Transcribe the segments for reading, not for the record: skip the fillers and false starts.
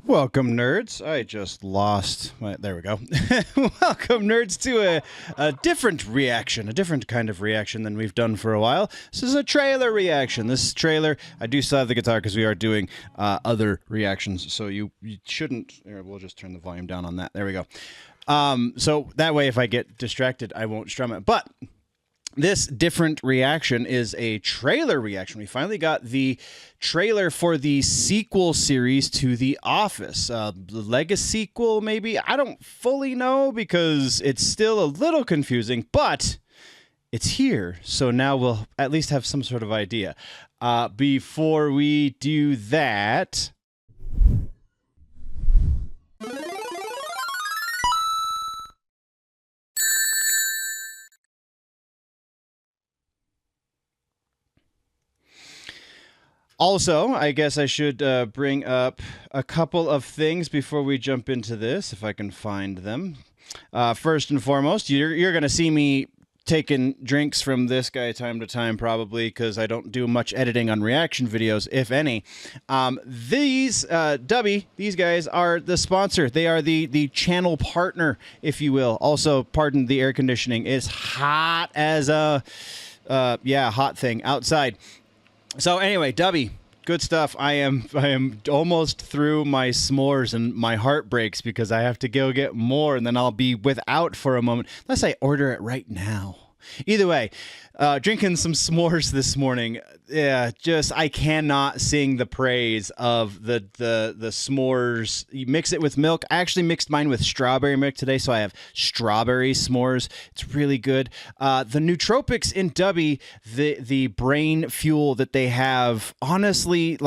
Welcome, nerds. I just lost my. There we go. Welcome, nerds, to a different reaction, a different kind of reaction than we've done for a while. This is a trailer reaction. This trailer, I do still have the guitar because we are doing other reactions, so you shouldn't. Here, we'll just turn the volume down on that. There we go. So that way, if I get distracted, I won't strum it. But this different reaction is a trailer reaction. We finally got the trailer for the sequel series to The Office. The Legacy sequel, maybe? I don't fully know because it's still a little confusing, but it's here. So now we'll at least have some sort of idea. Before we do that... Also, I guess I should bring up a couple of things before we jump into this, if I can find them. First and foremost, you're going to see me taking drinks from this guy time to time, probably, because I don't do much editing on reaction videos, if any. These guys are the sponsor. They are the channel partner, if you will. Also, pardon the air conditioning. It's hot as a, hot thing outside. So anyway, Dubby, good stuff. I am almost through my s'mores and my heart breaks because I have to go get more and then I'll be without for a moment unless I order it right now. Either way, drinking some s'mores this morning. Yeah, just I cannot sing the praise of the s'mores. You mix it with milk. I actually mixed mine with strawberry milk today, so I have strawberry s'mores. It's really good. The nootropics in Dubby, the brain fuel that they have, honestly,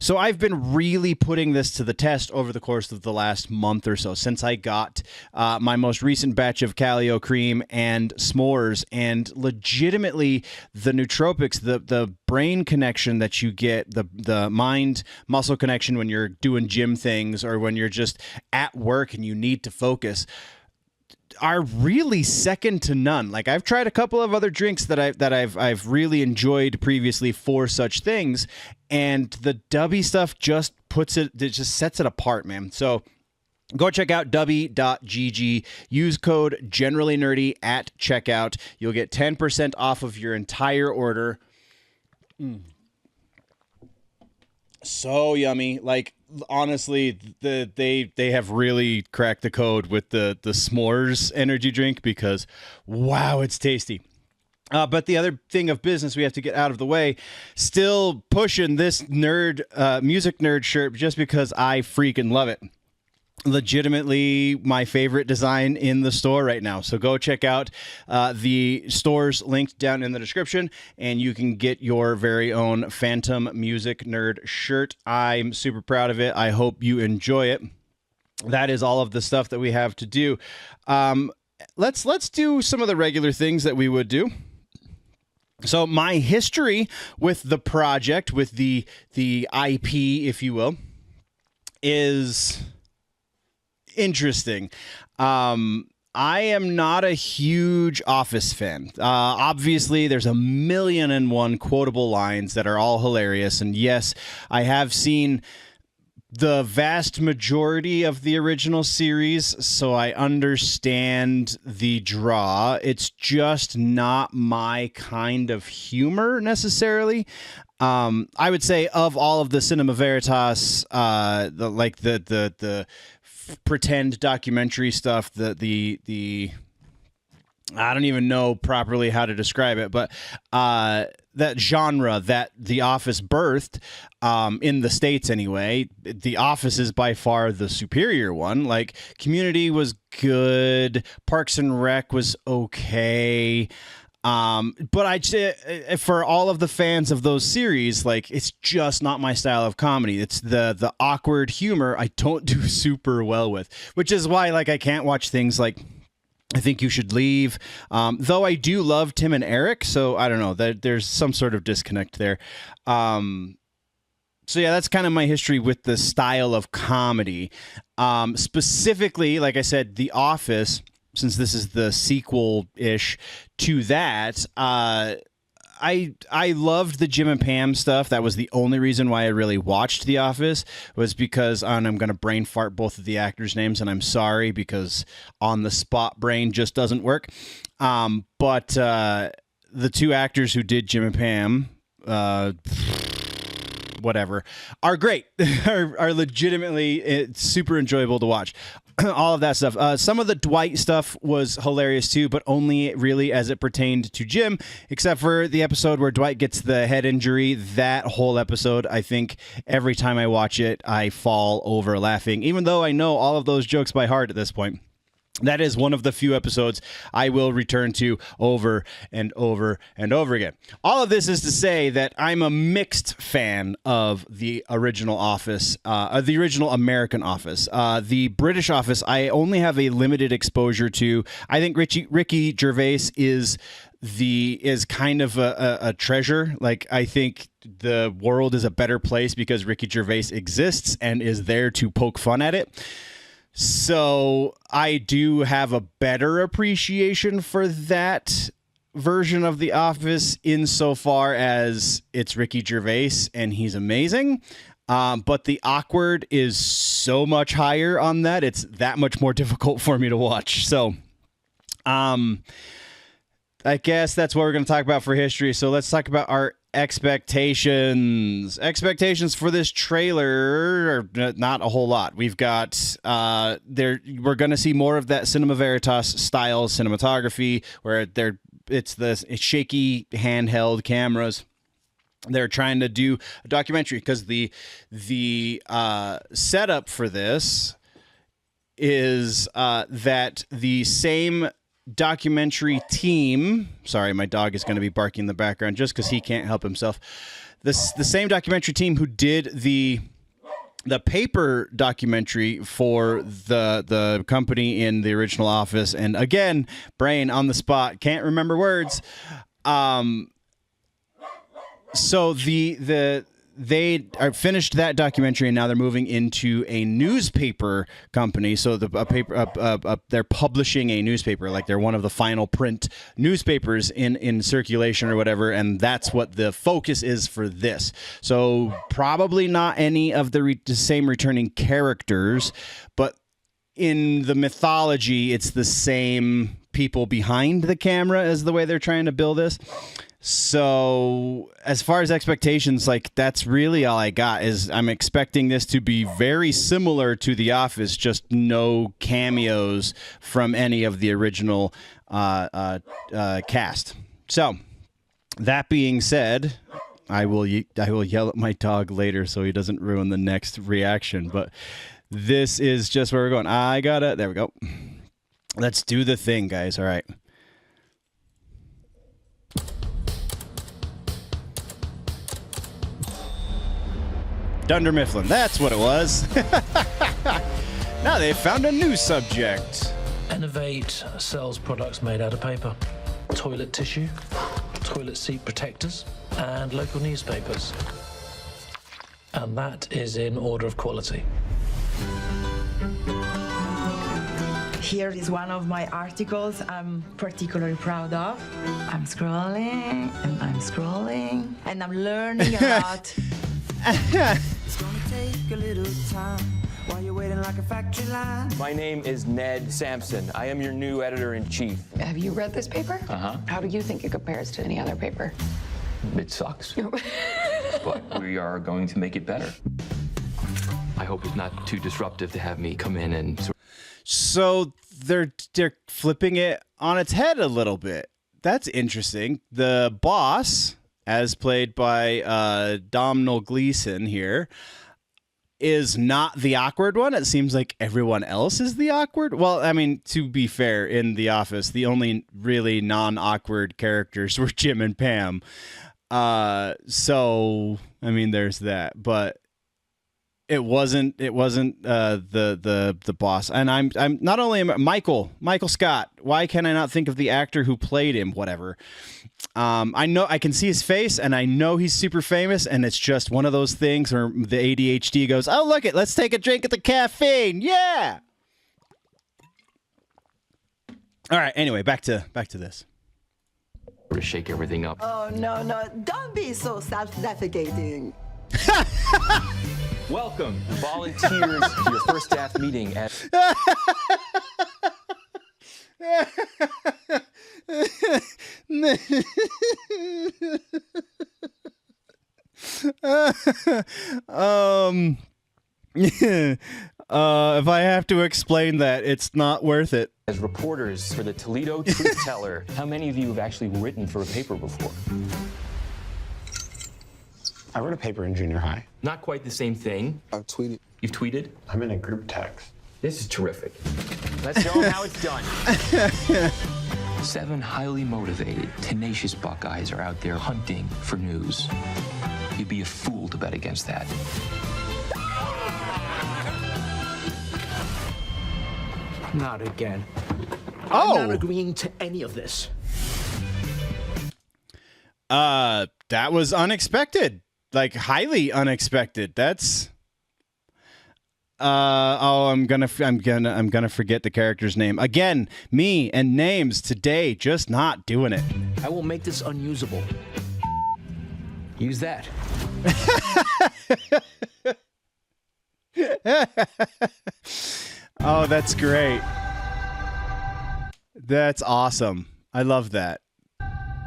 so I've been really putting this to the test over the course of the last month or so since I got my most recent batch of Calio cream and s'mores, and legitimately the nootropics, the brain connection that you get, the mind muscle connection when you're doing gym things or when you're just at work and you need to focus, are really second to none. Like, I've tried a couple of other drinks that I've really enjoyed previously for such things, and the Dubby stuff just sets it apart, man. So go check out dubby.gg. Use code generallynerdy at checkout. You'll get 10% off of your entire order. So yummy. Like, honestly, they have really cracked the code with the s'mores energy drink because, wow, it's tasty. But the other thing of business we have to get out of the way, still pushing this music nerd shirt just because I freaking love it. Legitimately my favorite design in the store right now. So go check out the stores linked down in the description, and you can get your very own Phantom Music Nerd shirt. I'm super proud of it. I hope you enjoy it. That is all of the stuff that we have to do. Let's do some of the regular things that we would do. So my history with the project, with the IP, if you will, is interesting. I am not a huge Office fan. Obviously, there's a million and one quotable lines that are all hilarious. And yes, I have seen the vast majority of the original series, so I understand the draw. It's just not my kind of humor necessarily. I would say of all of the Cinema Veritas, the pretend documentary stuff, the I don't even know properly how to describe it, but that genre that The Office birthed, in the States anyway, The Office is by far the superior one. Like, Community was good, Parks and Rec was okay. But for all of the fans of those series, like, it's just not my style of comedy. It's the awkward humor I don't do super well with, which is why, like, I can't watch things like I Think You Should Leave. Though I do love Tim and Eric, so I don't know, there's some sort of disconnect there. So yeah, that's kind of my history with the style of comedy. Specifically, like I said, The Office, since this is the sequel-ish to that, I loved the Jim and Pam stuff. That was the only reason why I really watched The Office, was because, and I'm going to brain fart both of the actors' names, and I'm sorry because on the spot brain just doesn't work. But the two actors who did Jim and Pam, whatever, are great. are legitimately super enjoyable to watch. All of that stuff. Some of the Dwight stuff was hilarious too, but only really as it pertained to Jim, except for the episode where Dwight gets the head injury. That whole episode, I think every time I watch it, I fall over laughing, even though I know all of those jokes by heart at this point. That is one of the few episodes I will return to over and over and over again. All of this is to say that I'm a mixed fan of the original Office, the original American Office. The British Office, I only have a limited exposure to. I think Ricky Gervais is kind of a treasure. Like, I think the world is a better place because Ricky Gervais exists and is there to poke fun at it. So I do have a better appreciation for that version of The Office insofar as it's Ricky Gervais and he's amazing. But the awkward is so much higher on that. It's that much more difficult for me to watch. So I guess that's what we're going to talk about for history. So let's talk about our expectations for this trailer are not a whole lot. We've got we're going to see more of that Cinema Veritas style cinematography where it's the shaky handheld cameras. They're trying to do a documentary because the setup for this is that the same documentary team, sorry, my dog is going to be barking in the background just because he can't help himself. The same documentary team who did the paper documentary for the company in the original Office, and again, brain on the spot, can't remember words. So they are finished that documentary, and now they're moving into a newspaper company. So they're publishing a newspaper, like they're one of the final print newspapers in circulation or whatever, and that's what the focus is for this. So probably not any of the same returning characters, but in the mythology, it's the same people behind the camera as the way they're trying to build this. So as far as expectations, like, that's really all I got. Is I'm expecting this to be very similar to The Office, just no cameos from any of the original cast. So that being said, I will yell at my dog later so he doesn't ruin the next reaction. But this is just where we're going. I got it. There we go. Let's do the thing, guys. All right. Dunder Mifflin, that's what it was. Now they've found a new subject. Innovate sells products made out of paper. Toilet tissue, toilet seat protectors, and local newspapers. And that is in order of quality. Here is one of my articles I'm particularly proud of. I'm scrolling, and I'm scrolling, and I'm learning a lot. It's gonna take a little time while you're waiting like a factory line. My name is Ned Sampson. I am your new editor-in-chief. Have you read this paper? Uh-huh. How do you think it compares to any other paper? It sucks. But we are going to make it better. I hope it's not too disruptive to have me come in and... So they're flipping it on its head a little bit. That's interesting. The boss, as played by Domhnall Gleeson here, is not the awkward one. It seems like everyone else is the awkward. Well, I mean, to be fair, in The Office, the only really non-awkward characters were Jim and Pam. So, I mean, there's that. But it wasn't the boss. And I'm not only Michael Scott. Why can I not think of the actor who played him? Whatever. I know I can see his face, and I know he's super famous, and it's just one of those things where the ADHD goes, "Oh, look it, let's take a drink at the caffeine, yeah." All right. Anyway, back to this. to shake everything up. Oh, no, don't be so self-defecating. Welcome, volunteers, to your first staff meeting at. If I have to explain that, it's not worth it. As reporters for the Toledo Truth Teller, how many of you have actually written for a paper before? I wrote a paper in junior high. Not quite the same thing. I've tweeted. You've tweeted? I'm in a group text. This is terrific. Let's show them how it's done. 7 highly motivated, tenacious Buckeyes are out there hunting for news. You'd be a fool to bet against that. Not again. Oh! I'm not agreeing to any of this. That was unexpected. Like, highly unexpected. That's... I'm gonna forget the character's name again. Me and names today, just not doing it. I will make this unusable. Use that. Oh, that's great. That's awesome. I love that.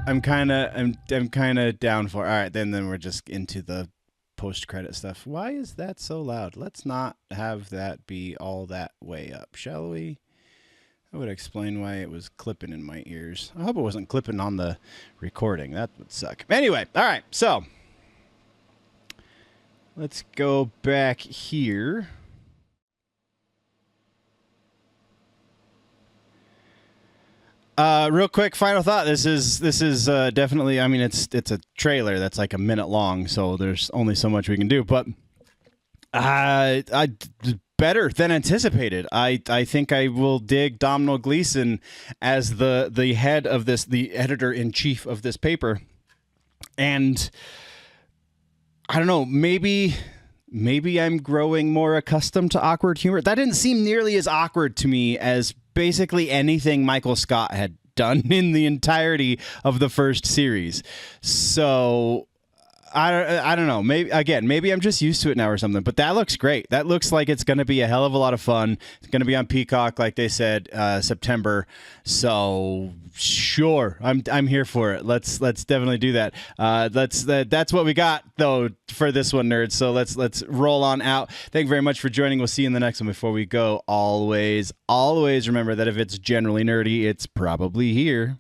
I'm kind of down for. All right, then we're just into the post-credit stuff. Why is that so loud? Let's not have that be all that way up, shall we? That would explain why it was clipping in my ears. I hope it wasn't clipping on the recording. That would suck. Anyway, all right, so let's go back here. Real quick, final thought. This is definitely. I mean, it's a trailer that's like a minute long, so there's only so much we can do. But better than anticipated. I think I will dig Domhnall Gleeson as the head of this, the editor in chief of this paper, and I don't know. Maybe I'm growing more accustomed to awkward humor. That didn't seem nearly as awkward to me as basically anything Michael Scott had done in the entirety of the first series. So I don't know. Maybe I'm just used to it now or something. But that looks great. That looks like it's going to be a hell of a lot of fun. It's going to be on Peacock, like they said, September. So sure, I'm here for it. Let's definitely do that. That's what we got though for this one, nerds. So let's roll on out. Thank you very much for joining. We'll see you in the next one. Before we go, always remember that if it's generally nerdy, it's probably here.